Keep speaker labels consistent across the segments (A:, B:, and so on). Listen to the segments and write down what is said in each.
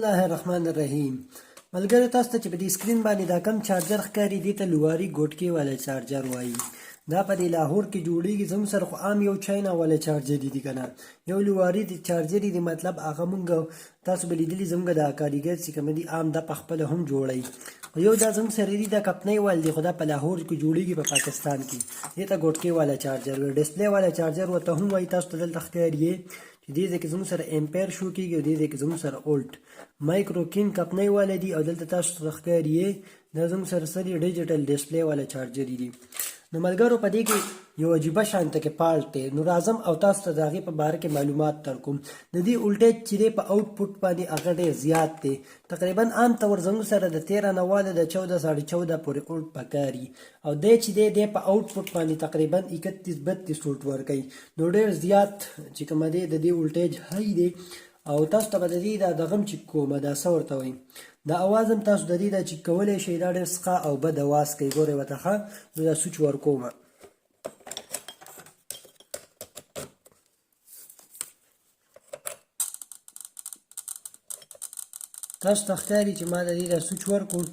A: الله الرحمن الرحیم. ملګرو تاسو ته چې په دې سکرین باندې دا کم چارجر ښکاري دې ته لواري ګوټکي والا چارجر وایي. دا په دې لاهور کې جوړیږي. زموږ سره خو عام یو چاینا والا چارجر دي که نه، یو لواري د چارجر دي. مطلب هغه مونږ تاسو به لیدلي زموږ دا کاریګر چې کوم دي عام دا په خپله هم جوړوي. یو دا زموږ سره دي دا کپنۍ وال دی، خو دا په لاهور کې جوړیږي په پاکستان کې. دې ته ګوټکي والا چارجر وایي. ډسپلې والا چارجر ورته هم وایي. تاسو ته دلته ښکاري چې دې ځای کې زموږ سره امپیر شو کېږي او دې ځای کې زموږ سره اولټ مایکرو کینګ کپنۍ والا دي او دلته تاسو ته ښکاري دا زموږ سره ډیجیټل ډسپلې والا چارجر دي. نو ملګرو په دې کې یو عجیبه شانته کې فالټ دی. نو راځم او تاسو ته د هغې په باره کې معلومات درکوم. د دې اولټیج چې دی په آوټپوټ باندې هغه ډېر زیات دی. تقریبا عام طور زموږ سره د 13 نه واله د 14 پورې اولټ پکار وي او دی چې دی په آوټپوټ باندې تقریبا 31-32 وولټ ورکوي. نو ډېر زیات چې کومه دی د دې اولټیج های دی. او تاسو ته به د دې دا دغم چیک کومه دا څه ورته وایي. دا اواز هم تاسو د دې دا چیک کولی شئ. دا ډېر څخه او بد اواز کوي. ګورئ ورته ښه. نو دا سوچ ورکومه. تاسو ته ښکاري چې ما د دې دا سوچ ورکړو.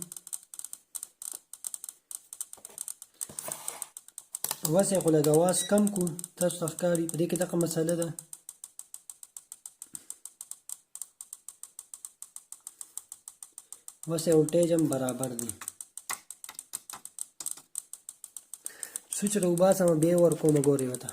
A: اوس یې خو لږ اواز کم کړو. تاسو ته ښکاري په دې کې دغه مسله ده. اوس یې وولټیج هم برابر دی. سوچ راوباسم بیا یې ورکوم. ګورئ ورته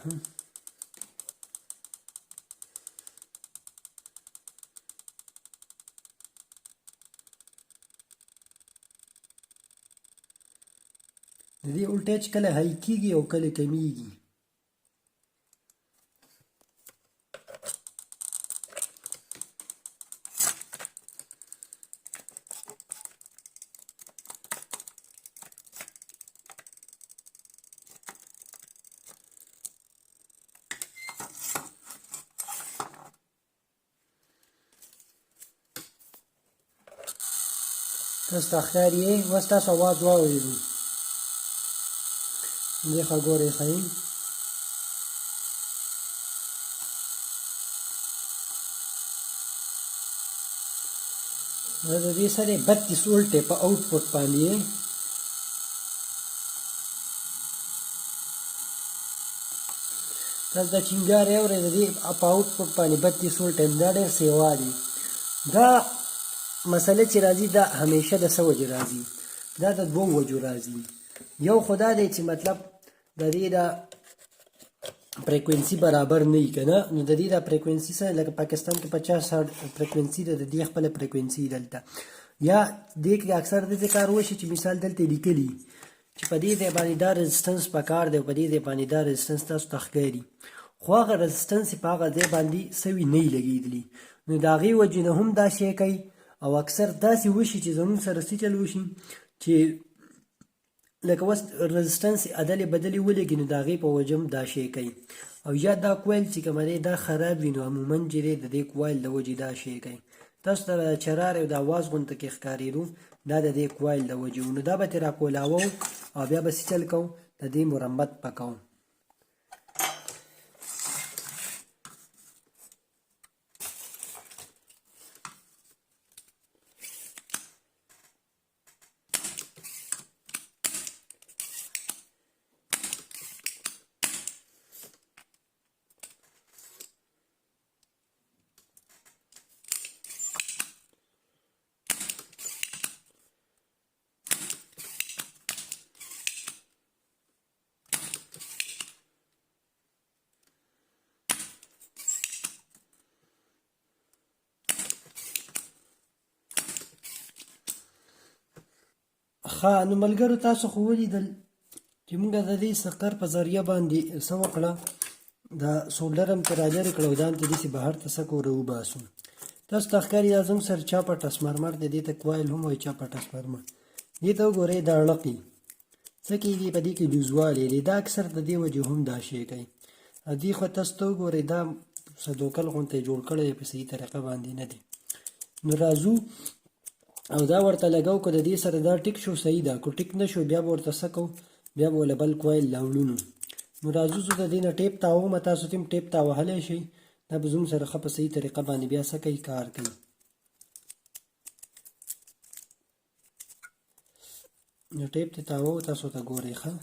A: د دې وولټیج کله های کېږي او کله کمیږي. تاسو ته ښکاري اوس تاسو اواز واورېدو. دې ښه ګورئ ښایي دا د دې سره 32 وولټ په آوټپوټ باندې. تاسو دا چینګار یې اورئ د دې په آوټپوټ باندې 32 وولټ دا ډېر سیوا دي. دا مسله چې راځي دا همیشه د څه وجې راځي؟ دا د دوو وجو راځي. یو خو دا دی چې مطلب د دې دا فریکوینسي برابر نه وي که نه. نو د دې دا فریکوینسي سره لکه پاکستان کې 50-60 فریکوینسي ده، د دې خپله فریکوینسي دلته. یا دې کې اکثر داسې کار وشي چې مثال دلته لیکلي چې په دې ځای باندې دا رزسټنس پکار دی او په دې ځای باندې دا رزسټنس تاسو ته ښکاري، خو هغه رزسټنس یې په هغه ځای باندې سوي نه وي لګېدلي. نو د هغې وجې نه هم دا شی کوي. او اکثر داسې وشي چې زموږ سره څه چل وشي چې لکه اوس رزسټنس عدلې بدلې ولګي، نو د هغې په وجه هم دا شی کوي. او یا دا کوایل چې کومه دی دا خراب وي، نو عموما چې دی د دې کوایل د وجې دا شی کوي. تاسو ته د چرار او د اواز غونته کې ښکارېدو دا د دې کوایل د وجې و. نو دا به ترې راکولاوو او بیا به څه چل کوو، د دې مرمت پکوو. نو ملګرو تاسو خو ولیدل چې موږ د دې سقر په ذریعه باندې څه وکړه، دا سولډر هم ترې راجرې کړه او ځان ته داسې بهر ته څه کړو راوباسو. تاسو ته ښکاري دا زموږ سره چاپه ټسمرمر دی. دې ته کوایل هم وایي چاپه ټسمرمر. دې ته وګورئ دا اړقي څه کېږي، په دې کې لوزوالی دی. دا اکثر د دې وجې هم دا شی کوي. دې خوا تاسو ته وګورئ دا صدوکل غونته یې جوړ کړی په صحیح طریقه باندې نه دی. نو راځو او دا ورته لګو که د دې سره دا ټیک شو صحیح ده، که ټیک نه شو بیا به ورته څه کوو، بیا به له بل کوایل راوړو. نو راځو زه د دې نه ټیپ تاووم، تاسو ته هم ټیپ تاوهلی شئ. دا به زموږ سره ښه په صحیح طریقه باندې بیا څه کوي، کار کوي. نو ټیپ ته تاوه تاسو ته ګورئ ښه.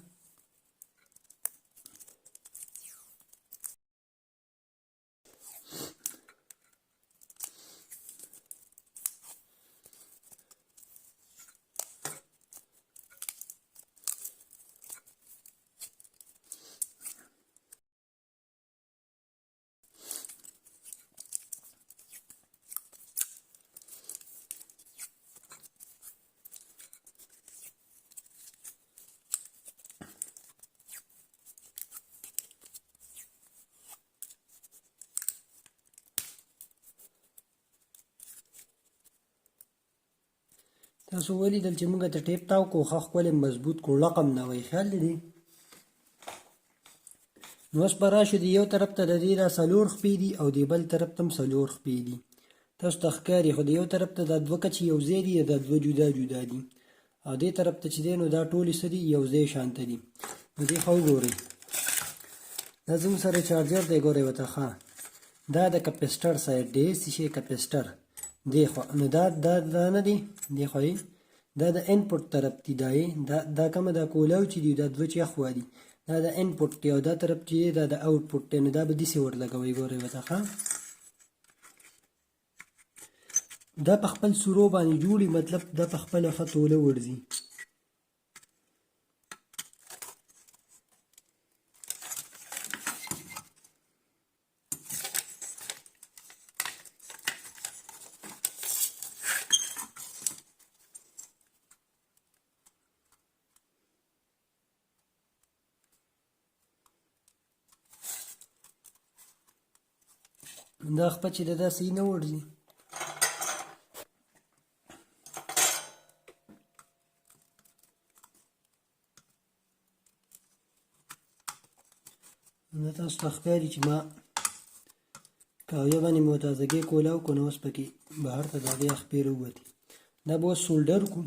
A: تاسو ولیدل چې موږ ته ټیپ تاو کو ښه ښکلی مضبوط کو رقم نه وای خیال لري. نو اوس به راشو د یو طرف ته د دې دا 4 خپې دي او د بل طرف ته هم 4 خپې دي. تاسو ته ښکاري خو د یو طرف ته دا 2 کچې یو ځای دي دا 2 جدا جدا دي او دې طرف ته چې دی نو دا ټولې څه دي یو ځای شانته دي. نو دې ښه وګورئ دا زموږ سره چارجر دی ګورئ ورته ښه دا د کپسټر سایډ دی څه شی کپسټر دی خوا نو دا نه دی دی خوا دا د انپوټ طرف دی دا کومه دا کولاو چې دی دا 2 چې اخوا دي دا د انپوټ دی او دا طرف چې دا د اوټپوټ دی نو دا به داسې ورلګوئ ګورئ ورته ښه دا په خپل سورو باندې جوړي مطلب دا په خپله ښه توله ورځي. دا خپه چې دا صحیح نه ورځي دا تاسو ته ښکاري چې ما کاویه باندې متازګۍ کولاو کو نو اوس پکې بهر ته د هغې خپې راووتې دا به اوس سولډر کړو.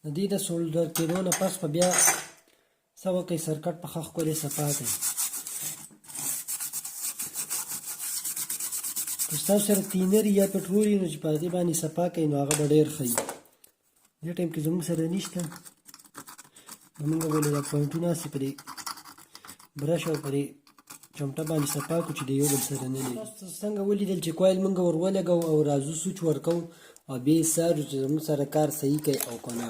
A: د دې د سولډر کېدو نه پس به بیا څه وکړئ سرکټ په ښه ښکلې صفا کړئ. که ستاسو سره تینر یا پټرول وي نو چې په هغې باندې صفا کړئ نو هغه به ډېر ښه وي. دې ټایم کې زموږ سره نشته نو موږ به دا پوینټونه هسې پرې برش او پرې چمټه باندې صفا کړو چې د یو بل سره نه لګي. څنګه ولیدل چې کویل موږ ور ولګوو او رازو سوچ ورکوو او بیا یې څارو چې زموږ سره کار صحیح کوي او که نه.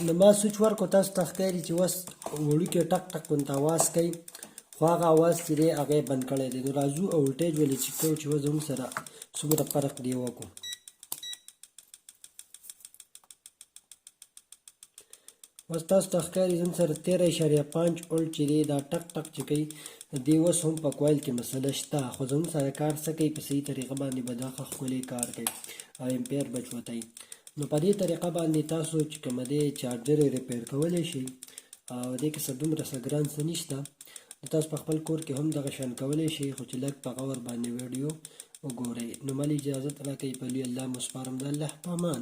A: نو ما سوچ ورکړو تاسو ته ښکاري چې اوس وړوکی ټک ټک غوندې اواز کوي خو هغه اواز چې دی هغه یې بند کړی دی. نو راځو او ولټیج ولې چک کوو چې اوس زموږ سره څومره فرق دی وکړو. اوس تاسو ته ښکاري زموږ سره 13.5 ولټ چې دی دا ټک ټک چې کوي د دې اوس هم په کویل کې مسله شته خو زموږ سره کار څه کوي په صحیح طریقه باندې به دا ښه ښکلی کار کوي او امپیر به چوتوي. نو په دې طریقه باندې تاسو چې کومه دی چارجر یې ریپیر کولی شئ او دې کې څه دومره څه ګران څه نشته. نو تاسو په خپل کور کې هم دغه شان کولی شئ خو چې لږ په غور باندې ویډیو وګورئ. نو مالې اجازت راکوئ په لوی الله مو سپارم د الله په امان.